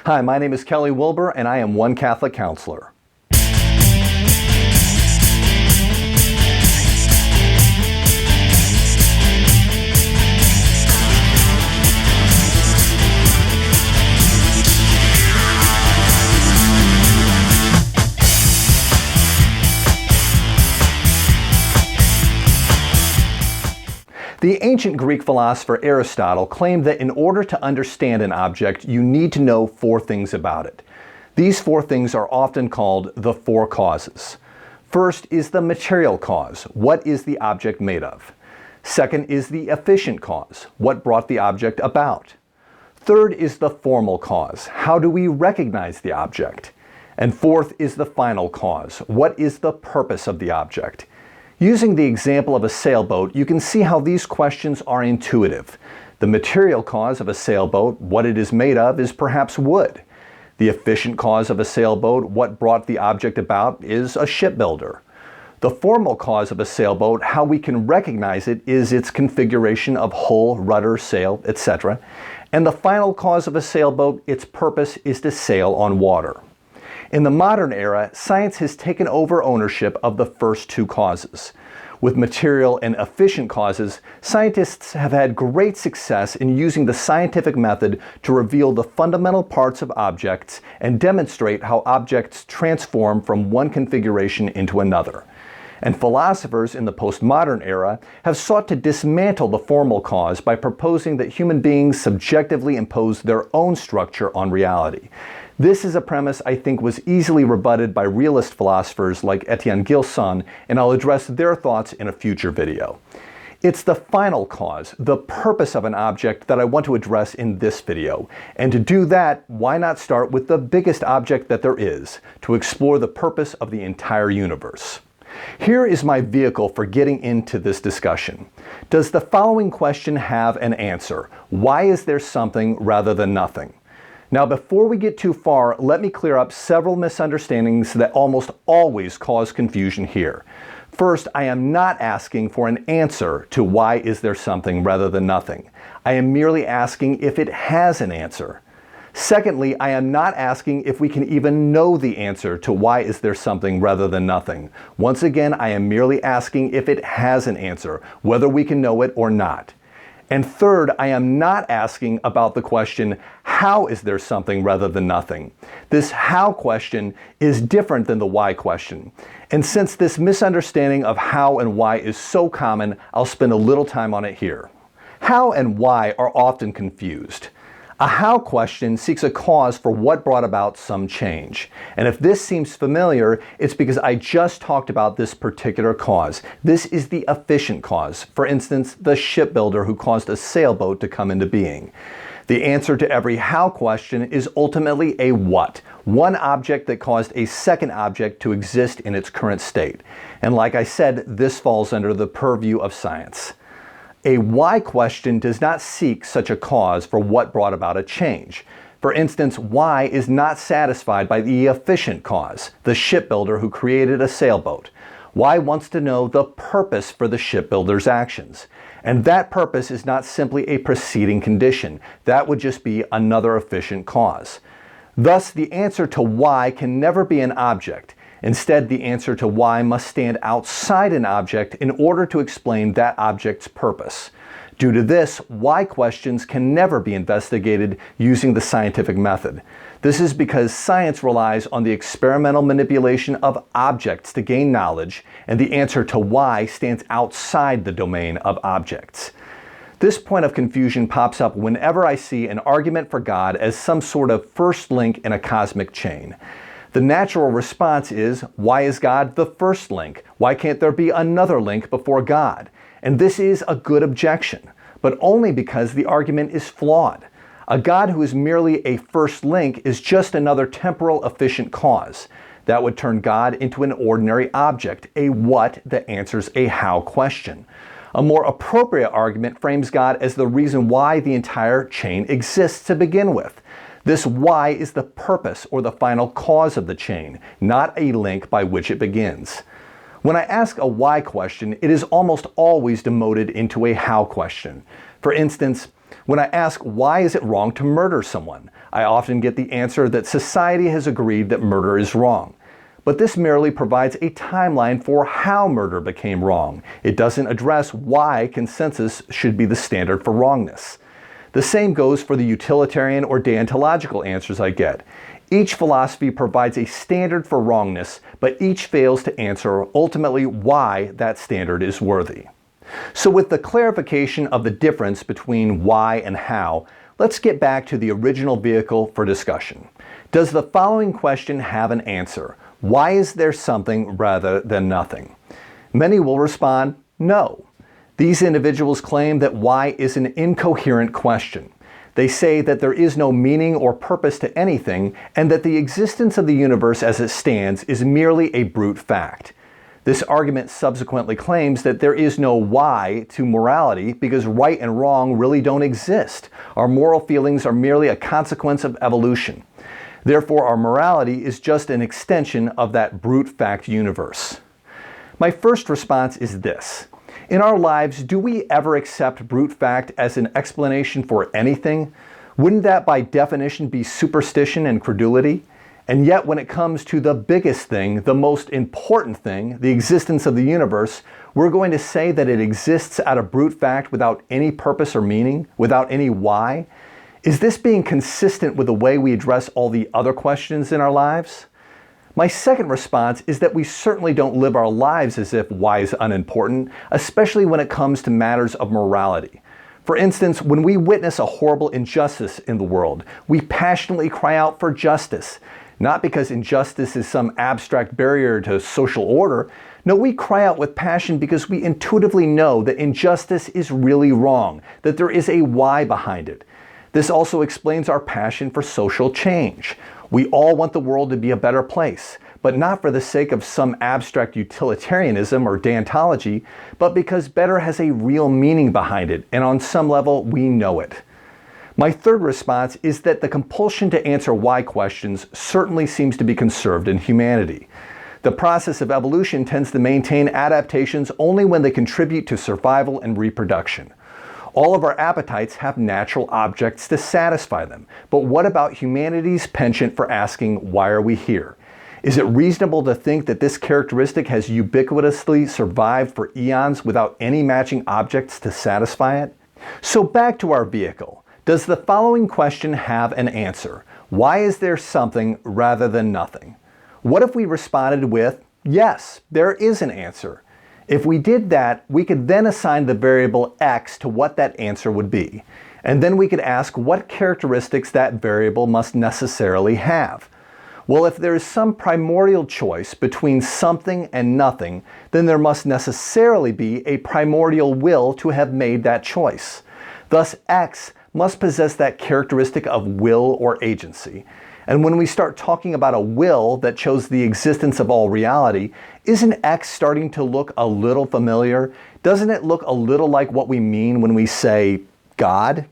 Hi, my name is Kelly Wilbur, and I am one Catholic counselor. The ancient Greek philosopher Aristotle claimed that in order to understand an object, you need to know four things about it. These four things are often called the four causes. First is the material cause. What is the object made of? Second is the efficient cause. What brought the object about? Third is the formal cause. How do we recognize the object? And fourth is the final cause. What is the purpose of the object? Using the example of a sailboat, you can see how these questions are intuitive. The material cause of a sailboat, what it is made of, is perhaps wood. The efficient cause of a sailboat, what brought the object about, is a shipbuilder. The formal cause of a sailboat, how we can recognize it, is its configuration of hull, rudder, sail, etc. And the final cause of a sailboat, its purpose is to sail on water. In the modern era, science has taken over ownership of the first two causes. With material and efficient causes, scientists have had great success in using the scientific method to reveal the fundamental parts of objects and demonstrate how objects transform from one configuration into another. And philosophers in the postmodern era have sought to dismantle the formal cause by proposing that human beings subjectively impose their own structure on reality. This is a premise I think was easily rebutted by realist philosophers like Etienne Gilson, and I'll address their thoughts in a future video. It's the final cause, the purpose of an object, that I want to address in this video. And to do that, why not start with the biggest object that there is, to explore the purpose of the entire universe. Here is my vehicle for getting into this discussion. Does the following question have an answer? Why is there something rather than nothing? Now, before we get too far, let me clear up several misunderstandings that almost always cause confusion here. First, I am not asking for an answer to why is there something rather than nothing. I am merely asking if it has an answer. Secondly, I am not asking if we can even know the answer to why is there something rather than nothing. Once again, I am merely asking if it has an answer, whether we can know it or not. And third, I am not asking about the question, how is there something rather than nothing? This how question is different than the why question. And since this misunderstanding of how and why is so common, I'll spend a little time on it here. How and why are often confused. A how question seeks a cause for what brought about some change. And if this seems familiar, it's because I just talked about this particular cause. This is the efficient cause. For instance, the shipbuilder who caused a sailboat to come into being. The answer to every how question is ultimately a what. One object that caused a second object to exist in its current state. And like I said, this falls under the purview of science. A why question does not seek such a cause for what brought about a change. For instance, why is not satisfied by the efficient cause, the shipbuilder who created a sailboat. Why wants to know the purpose for the shipbuilder's actions. And that purpose is not simply a preceding condition. That would just be another efficient cause. Thus, the answer to why can never be an object. Instead, the answer to why must stand outside an object in order to explain that object's purpose. Due to this, why questions can never be investigated using the scientific method. This is because science relies on the experimental manipulation of objects to gain knowledge, and the answer to why stands outside the domain of objects. This point of confusion pops up whenever I see an argument for God as some sort of first link in a cosmic chain. The natural response is, why is God the first link? Why can't there be another link before God? And this is a good objection, but only because the argument is flawed. A God who is merely a first link is just another temporal efficient cause. That would turn God into an ordinary object, a what that answers a how question. A more appropriate argument frames God as the reason why the entire chain exists to begin with. This why is the purpose or the final cause of the chain, not a link by which it begins. When I ask a why question, it is almost always demoted into a how question. For instance, When I ask why is it wrong to murder someone, I often get the answer that society has agreed that murder is wrong. But this merely provides a timeline for how murder became wrong. It doesn't address why consensus should be the standard for wrongness. The same goes for the utilitarian or deontological answers I get. Each philosophy provides a standard for wrongness, but each fails to answer ultimately why that standard is worthy. So with the clarification of the difference between why and how, let's get back to the original vehicle for discussion. Does the following question have an answer? Why is there something rather than nothing? Many will respond, no. These individuals claim that why is an incoherent question. They say that there is no meaning or purpose to anything, and that the existence of the universe as it stands is merely a brute fact. This argument subsequently claims that there is no why to morality because right and wrong really don't exist. Our moral feelings are merely a consequence of evolution. Therefore, our morality is just an extension of that brute fact universe. My first response is this. In our lives, do we ever accept brute fact as an explanation for anything? Wouldn't that by definition be superstition and credulity? And yet when it comes to the biggest thing, the most important thing, the existence of the universe, we're going to say that it exists out of brute fact without any purpose or meaning, without any why? Is this being consistent with the way we address all the other questions in our lives? My second response is that we certainly don't live our lives as if why is unimportant, especially when it comes to matters of morality. For instance, when we witness a horrible injustice in the world, we passionately cry out for justice. Not because injustice is some abstract barrier to social order. No, we cry out with passion because we intuitively know that injustice is really wrong, that there is a why behind it. This also explains our passion for social change. We all want the world to be a better place, but not for the sake of some abstract utilitarianism or deontology, but because better has a real meaning behind it, and on some level we know it. My third response is that the compulsion to answer why questions certainly seems to be conserved in humanity. The process of evolution tends to maintain adaptations only when they contribute to survival and reproduction. All of our appetites have natural objects to satisfy them, but what about humanity's penchant for asking, why are we here? Is it reasonable to think that this characteristic has ubiquitously survived for eons without any matching objects to satisfy it? So back to our vehicle. Does the following question have an answer? Why is there something rather than nothing? What if we responded with, yes, there is an answer. If we did that, we could then assign the variable x to what that answer would be. And then we could ask what characteristics that variable must necessarily have. Well, if there is some primordial choice between something and nothing, then there must necessarily be a primordial will to have made that choice. Thus, x must possess that characteristic of will or agency. And when we start talking about a will that chose the existence of all reality, isn't X starting to look a little familiar? Doesn't it look a little like what we mean when we say God?